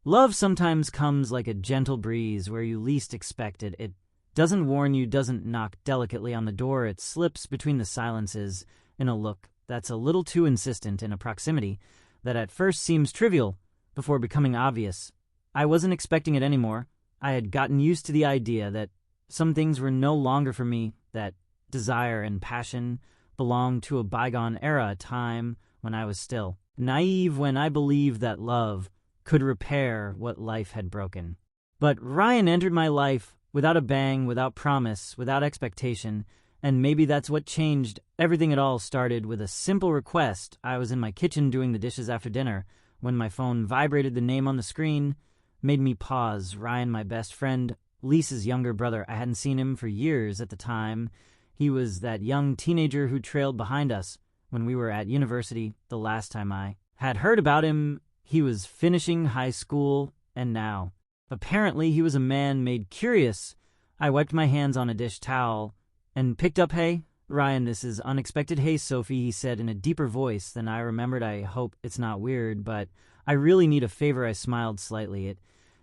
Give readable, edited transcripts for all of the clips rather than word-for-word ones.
Love sometimes comes like a gentle breeze where you least expect it. It doesn't warn you, doesn't knock delicately on the door. It slips between the silences in a look that's a little too insistent, in a proximity that at first seems trivial before becoming obvious. I wasn't expecting it anymore. I had gotten used to the idea that some things were no longer for me, that desire and passion belonged to a bygone era, a time when I was still naive, when I believed that love could repair what life had broken. But Ryan entered my life without a bang, without promise, without expectation, and maybe that's what changed everything. It all started with a simple request. I was in my kitchen doing the dishes after dinner when my phone vibrated. The name on the screen made me pause. Ryan, my best friend, Lisa's younger brother. I hadn't seen him for years at the time. He was that young teenager who trailed behind us when we were at university. The last time I had heard about him, he was finishing high school, and now, apparently, he was a man made curious. I wiped my hands on a dish towel and picked up, "Hey, Ryan, this is unexpected." "Hey, Sophie," he said in a deeper voice than I remembered. "I hope it's not weird, but I really need a favor." I smiled slightly. "It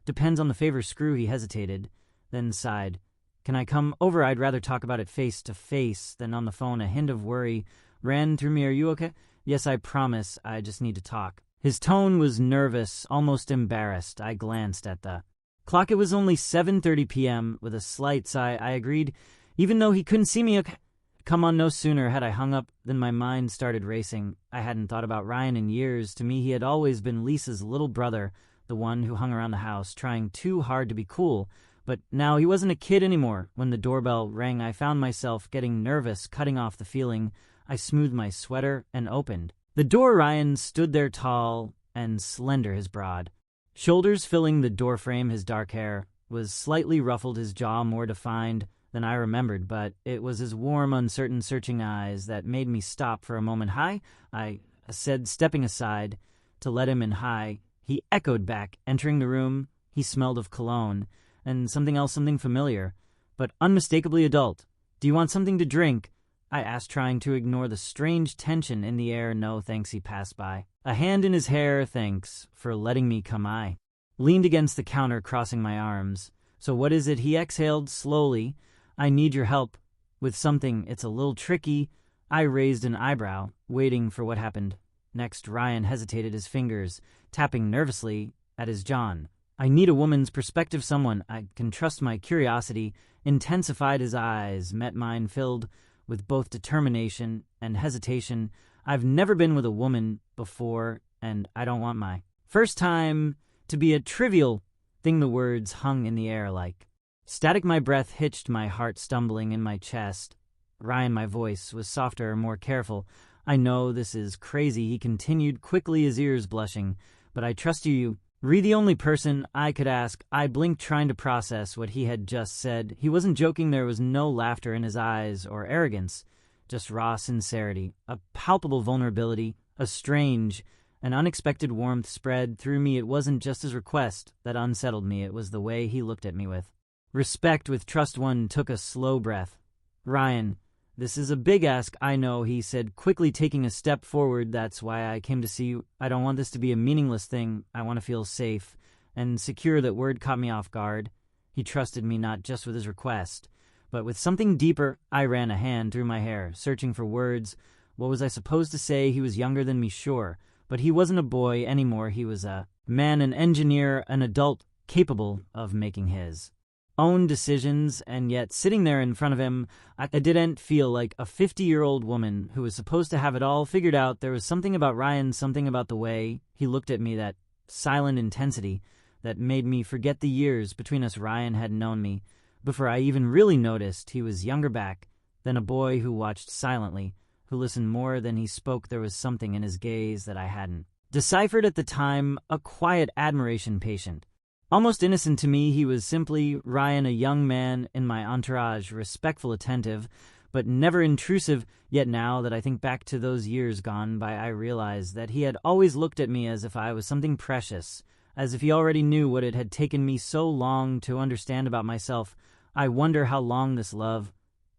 depends on the favor." Screw, he hesitated, then sighed. "Can I come over? I'd rather talk about it face to face than on the phone." A hint of worry ran through me. "Are you okay?" "Yes, I promise. I just need to talk." His tone was nervous, almost embarrassed. I glanced at the clock. It was only 7:30 p.m. With a slight sigh, I agreed, even though he couldn't see me. "Okay." Come on. No sooner had I hung up than my mind started racing. I hadn't thought about Ryan in years. To me, he had always been Lisa's little brother, the one who hung around the house, trying too hard to be cool. But now he wasn't a kid anymore. When the doorbell rang, I found myself getting nervous, cutting off the feeling. I smoothed my sweater and opened the door. Ryan stood there, tall and slender, his broad shoulders filling the doorframe. His dark hair was slightly ruffled, his jaw more defined than I remembered, but it was his warm, uncertain, searching eyes that made me stop for a moment. "Hi," I said, stepping aside to let him in. "Hi," he echoed back. Entering the room, he smelled of cologne and something else, something familiar, but unmistakably adult. "Do you want something to drink?" I asked, trying to ignore the strange tension in the air. "No, thanks." He passed by, a hand in his hair. "Thanks for letting me come." I leaned against the counter, crossing my arms. "So what is it?" He exhaled slowly. "I need your help with something. It's a little tricky." I raised an eyebrow, waiting for what happened next. Ryan hesitated, his fingers tapping nervously at his jaw. "I need a woman's perspective, someone I can trust." My curiosity intensified. His eyes met mine, filled with both determination and hesitation. "I've never been with a woman before, and I don't want my first time to be a trivial thing." The words hung in the air like static. My breath hitched, my heart stumbling in my chest. "Ryan," my voice was softer, more careful. "I know this is crazy," he continued quickly, his ears blushing, "but I trust you. You re the only person I could ask." I blinked, trying to process what he had just said. He wasn't joking. There was no laughter in his eyes or arrogance, just raw sincerity, a palpable vulnerability. A strange and unexpected warmth spread through me. It wasn't just his request that unsettled me. It was the way he looked at me, with respect, with trust. One took a slow breath. "Ryan, this is a big ask, I know," he said, quickly taking a step forward. "That's why I came to see you. I don't want this to be a meaningless thing. I want to feel safe and secure." That word caught me off guard. He trusted me not just with his request, but with something deeper. I ran a hand through my hair, searching for words. What was I supposed to say? He was younger than me, sure, but he wasn't a boy anymore. He was a man, an engineer, an adult capable of making his own decisions, and yet sitting there in front of him, I didn't feel like a 50-year-old woman who was supposed to have it all figured out. There was something about Ryan, something about the way he looked at me, that silent intensity that made me forget the years between us. Ryan had known me before I even really noticed. He was younger back then, a boy who watched silently, who listened more than he spoke. There was something in his gaze that I hadn't deciphered at the time, a quiet admiration, patient, almost innocent to me. He was simply Ryan, a young man in my entourage, respectful, attentive, but never intrusive. Yet now that I think back to those years gone by, I realize that he had always looked at me as if I was something precious, as if he already knew what it had taken me so long to understand about myself. I wonder how long this love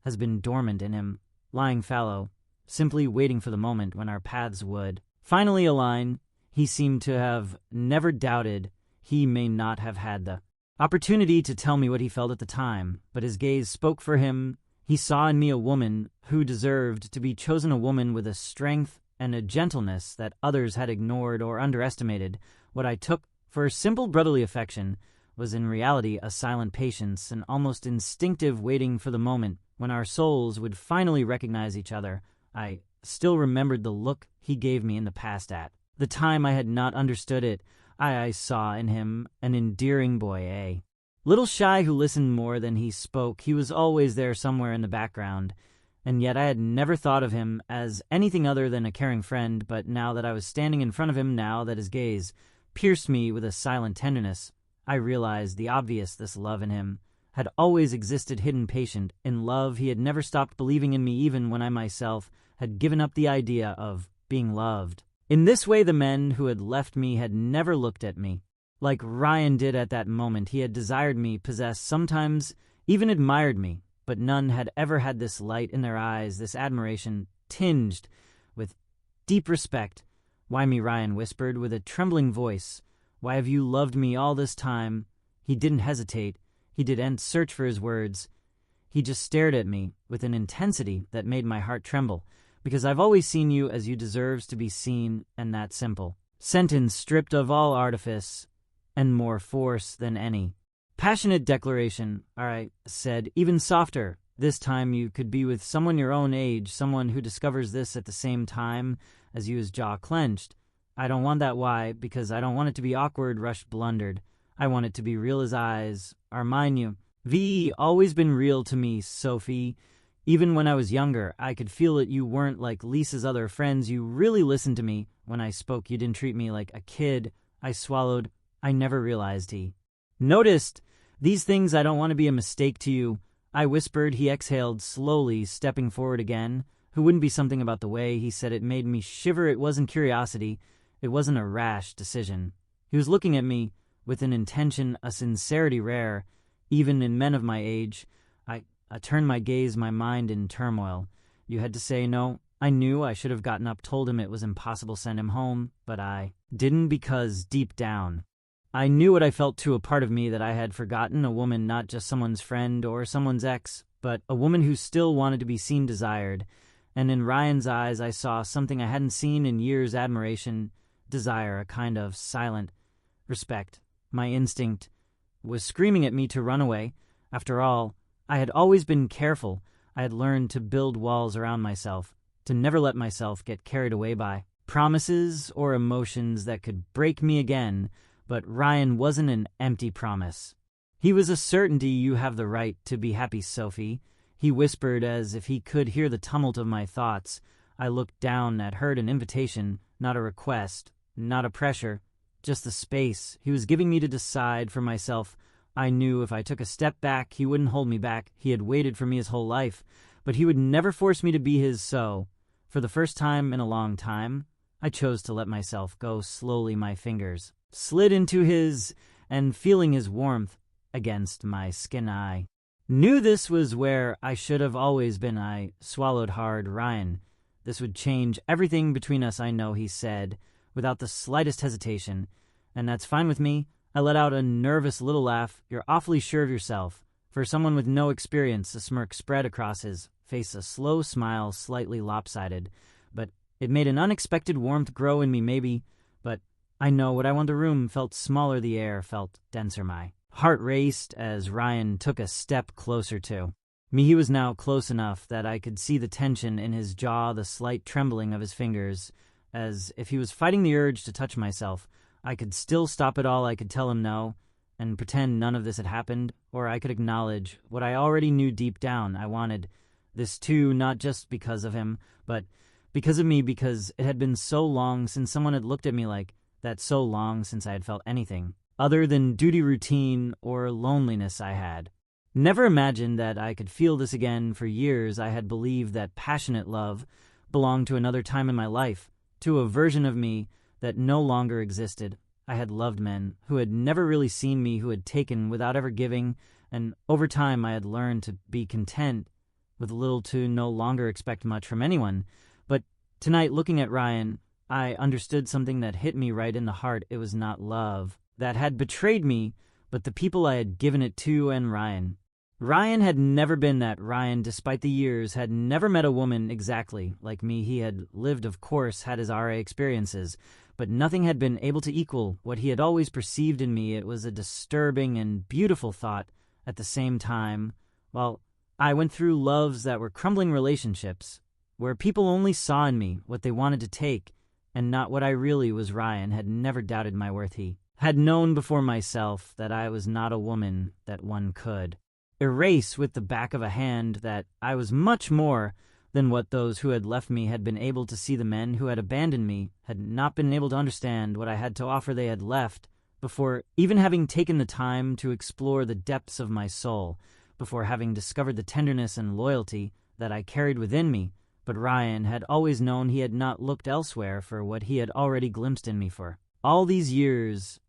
has been dormant in him, lying fallow, simply waiting for the moment when our paths would finally align. He seemed to have never doubted He may not have had the opportunity to tell me what he felt at the time, but his gaze spoke for him. He saw in me a woman who deserved to be chosen, a woman with a strength and a gentleness that others had ignored or underestimated. What I took for simple brotherly affection was in reality a silent patience, an almost instinctive waiting for the moment when our souls would finally recognize each other. I still remembered the look he gave me in the past. At the time I had not understood it. I saw in him an endearing boy, a little shy who listened more than he spoke. He was always there somewhere in the background, and yet I had never thought of him as anything other than a caring friend. But now that I was standing in front of him, now that his gaze pierced me with a silent tenderness, I realized the obvious. This love in him had always existed, hidden, patient. In love, he had never stopped believing in me, even when I myself had given up the idea of being loved. In this way, the men who had left me had never looked at me like Ryan did at that moment. He had desired me, possessed, sometimes even admired me, but none had ever had this light in their eyes, this admiration tinged with deep respect. "Why me?" Ryan whispered with a trembling voice. "Why have you loved me all this time?" He didn't hesitate. He didn't search for his words. He just stared at me with an intensity that made my heart tremble. "Because I've always seen you as you deserves to be seen," and that simple sentence stripped of all artifice and more force than any passionate declaration. I said, even softer. "This time you could be with someone your own age, someone who discovers this at the same time as you." His jaw clenched. "I don't want that." "Why?" "Because I don't want it to be awkward," Rush blundered. "I want it to be real." His eyes are mine. "You've always been real to me, Sophie. Even when I was younger, I could feel it. You weren't like Lisa's other friends. You really listened to me when I spoke. You didn't treat me like a kid." I swallowed. I never realized he noticed these things. "I don't want to be a mistake to you," I whispered. He exhaled slowly, stepping forward again. Who wouldn't be? Something about the way he said it made me shiver. It wasn't curiosity. It wasn't a rash decision. He was looking at me with an intention, a sincerity rare, even in men of my age. I turned my gaze, my mind in turmoil. "You had to say no." I knew I should have gotten up, told him it was impossible, send him home, but I didn't, because deep down I knew what I felt to a part of me that I had forgotten. A woman, not just someone's friend or someone's ex, but a woman who still wanted to be seen, desired. And in Ryan's eyes I saw something I hadn't seen in years: admiration, desire, a kind of silent respect. My instinct was screaming at me to run away. After all, I had always been careful. I had learned to build walls around myself, to never let myself get carried away by promises or emotions that could break me again. But Ryan wasn't an empty promise. He was a certainty. "You have the right to be happy, Sophie," he whispered, as if he could hear the tumult of my thoughts. I looked down at her, an invitation, not a request, not a pressure, just the space he was giving me to decide for myself. I knew if I took a step back, he wouldn't hold me back. He had waited for me his whole life, but he would never force me to be his. So, for the first time in a long time, I chose to let myself go. Slowly my fingers slid into his, and feeling his warmth against my skin, I knew this was where I should have always been. I swallowed hard. "Ryan, this would change everything between us, I know," he said without the slightest hesitation. "And that's fine with me." I let out a nervous little laugh. "You're awfully sure of yourself. For someone with no experience." A smirk spread across his face, a slow smile, slightly lopsided, but it made an unexpected warmth grow in me. "Maybe, but I know what I want." The room felt smaller, the air felt denser. My heart raced as Ryan took a step closer to me. He was now close enough that I could see the tension in his jaw, the slight trembling of his fingers, as if he was fighting the urge to touch myself. I could still stop it all. I could tell him no and pretend none of this had happened, or I could acknowledge what I already knew deep down. I wanted this too, not just because of him, but because of me, because it had been so long since someone had looked at me like that, so long since I had felt anything other than duty, routine, or loneliness. I had never imagined that I could feel this again. For years I had believed that passionate love belonged to another time in my life, to a version of me that no longer existed. I had loved men who had never really seen me, who had taken without ever giving, and over time I had learned to be content with little, to no longer expect much from anyone. But tonight, looking at Ryan, I understood something that hit me right in the heart. It was not love that had betrayed me, but the people I had given it to and Ryan. Ryan had never been that. Ryan, despite the years, had never met a woman exactly like me. He had lived, of course, had his RA experiences, but nothing had been able to equal what he had always perceived in me. It was a disturbing and beautiful thought at the same time. While I went through loves that were crumbling relationships, where people only saw in me what they wanted to take and not what I really was. Ryan had never doubted my worth. He had known before myself that I was not a woman that one could erase with the back of a hand, that I was much more than what those who had left me had been able to see. The men who had abandoned me had not been able to understand what I had to offer. They had left before even having taken the time to explore the depths of my soul, before having discovered the tenderness and loyalty that I carried within me. But Ryan had always known. He had not looked elsewhere for what he had already glimpsed in me for all these years.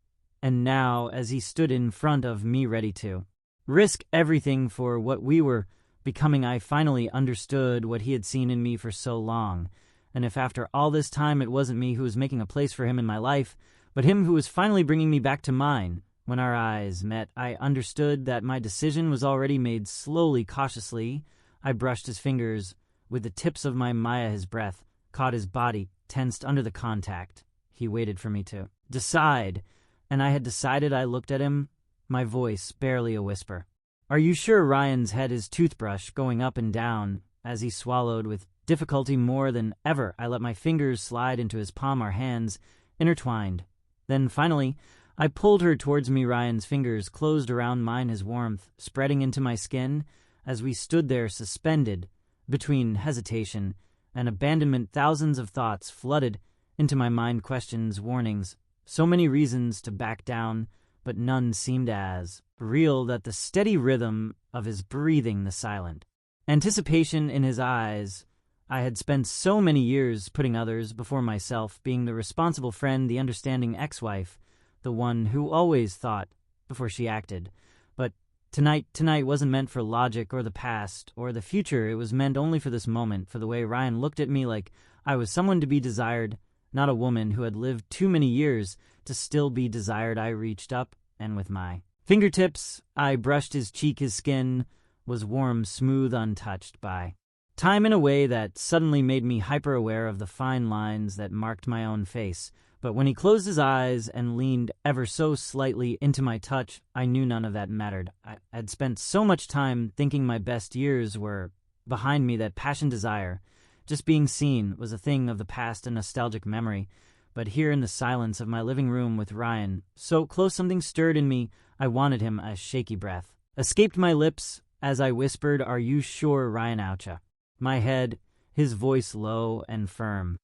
And now, as he stood in front of me ready to risk everything for what we were becoming, I finally understood what he had seen in me for so long. And if after all this time it wasn't me who was making a place for him in my life, but him who was finally bringing me back to mine, when our eyes met, I understood that my decision was already made. Slowly, cautiously, I brushed his fingers with the tips of my Maya. His breath caught his body, tensed under the contact. He waited for me to decide, and I had decided. I looked at him, my voice barely a whisper. "Are you sure?" Ryan's head, his toothbrush going up and down as he swallowed with difficulty. More than ever, I let my fingers slide into his palm, our hands intertwined. Then finally, I pulled her towards me. Ryan's fingers closed around mine, his warmth spreading into my skin as we stood there suspended between hesitation and abandonment. Thousands of thoughts flooded into my mind, questions, warnings, so many reasons to back down, but none seemed as real that the steady rhythm of his breathing, the silent anticipation in his eyes. I had spent so many years putting others before myself, being the responsible friend, the understanding ex-wife, the one who always thought before she acted. But tonight wasn't meant for logic or the past or the future. It was meant only for this moment, for the way Ryan looked at me, like I was someone to be desired, not a woman who had lived too many years to still be desired. I reached up, and with my fingertips, I brushed his cheek. His skin was warm, smooth, untouched by time, in a way that suddenly made me hyper-aware of the fine lines that marked my own face. But when he closed his eyes and leaned ever so slightly into my touch, I knew none of that mattered. I had spent so much time thinking my best years were behind me, that passion, desire, just being seen, was a thing of the past, a nostalgic memory. But here in the silence of my living room with Ryan so close, something stirred in me. I wanted him. A shaky breath escaped my lips as I whispered, "Are you sure, Ryan Oucha?" My head, his voice low and firm.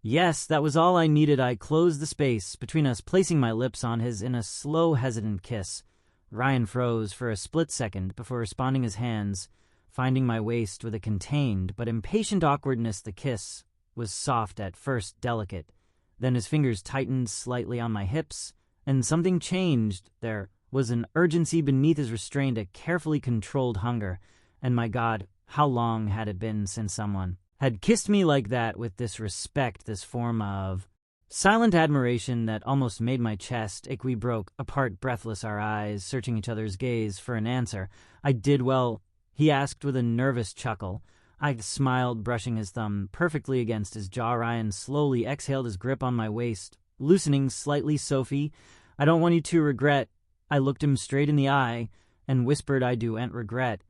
Yes, that was all I needed. I closed the space between us, placing my lips on his in a slow, hesitant kiss. Ryan froze for a split second before responding, his hands finding my waist with a contained but impatient awkwardness. The kiss was soft at first, delicate. Then his fingers tightened slightly on my hips, and something changed. There was an urgency beneath his restraint, a carefully controlled hunger. And my God, how long had it been since someone had kissed me like that, with this respect, this form of silent admiration that almost made my chest ache. We broke apart, breathless, our eyes searching each other's gaze for an answer. "I did well?" he asked with a nervous chuckle. I smiled, brushing his thumb perfectly against his jaw. Ryan slowly exhaled, his grip on my waist loosening slightly. "Sophie, I don't want you to regret." I looked him straight in the eye and whispered, "I do ain't regret."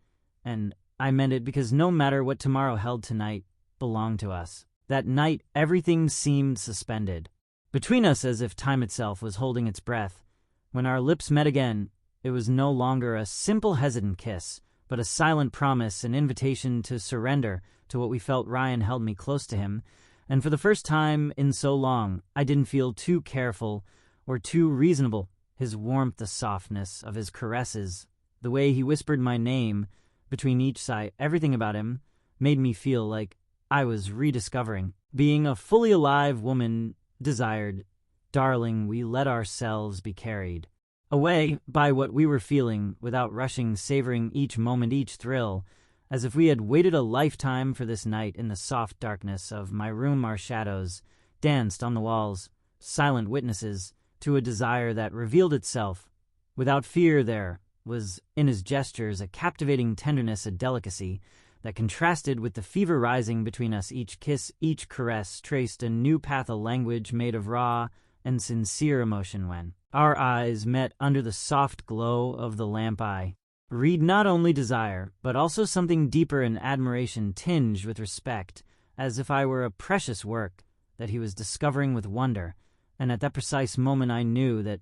And I meant it, because no matter what tomorrow held, tonight belonged to us. That night, everything seemed suspended between us, as if time itself was holding its breath. When our lips met again, it was no longer a simple, hesitant kiss, but a silent promise, an invitation to surrender to what we felt. Ryan held me close to him, and for the first time in so long, I didn't feel too careful or too reasonable. His warmth, the softness of his caresses, the way he whispered my name between each sigh, everything about him made me feel like I was rediscovering being a fully alive woman, desired. Darling, we let ourselves be carried away by what we were feeling without rushing, savoring each moment, each thrill, as if we had waited a lifetime for this night. In the soft darkness of my room, our shadows danced on the walls, silent witnesses, to a desire that revealed itself. Without fear, there was in his gestures a captivating tenderness, a delicacy that contrasted with the fever rising between us. Each kiss, each caress traced a new path, a language made of raw and sincere emotion. When our eyes met under the soft glow of the lamp, I read not only desire, but also something deeper, an admiration tinged with respect, as if I were a precious work that he was discovering with wonder. And at that precise moment I knew that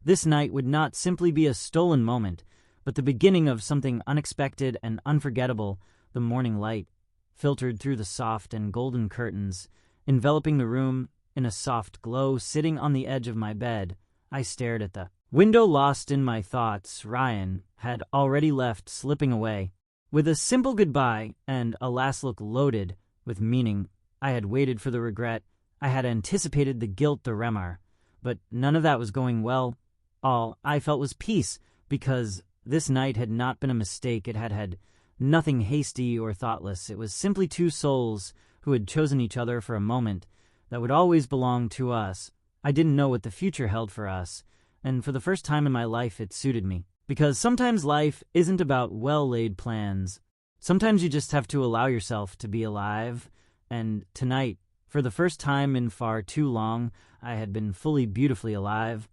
this night would not simply be a stolen moment, but the beginning of something unexpected and unforgettable. The morning light filtered through the soft and golden curtains, enveloping the room in a soft glow. Sitting on the edge of my bed, I stared at the window, lost in my thoughts. Ryan had already left, slipping away. With a simple goodbye and a last look loaded with meaning, I had waited for the regret. I had anticipated the guilt, the remorse. But none of that was going well. All I felt was peace, because this night had not been a mistake. It had nothing hasty or thoughtless. It was simply two souls who had chosen each other for a moment that would always belong to us. I didn't know what the future held for us, and for the first time in my life it suited me. Because sometimes life isn't about well-laid plans. Sometimes you just have to allow yourself to be alive, and tonight, for the first time in far too long, I had been fully, beautifully alive.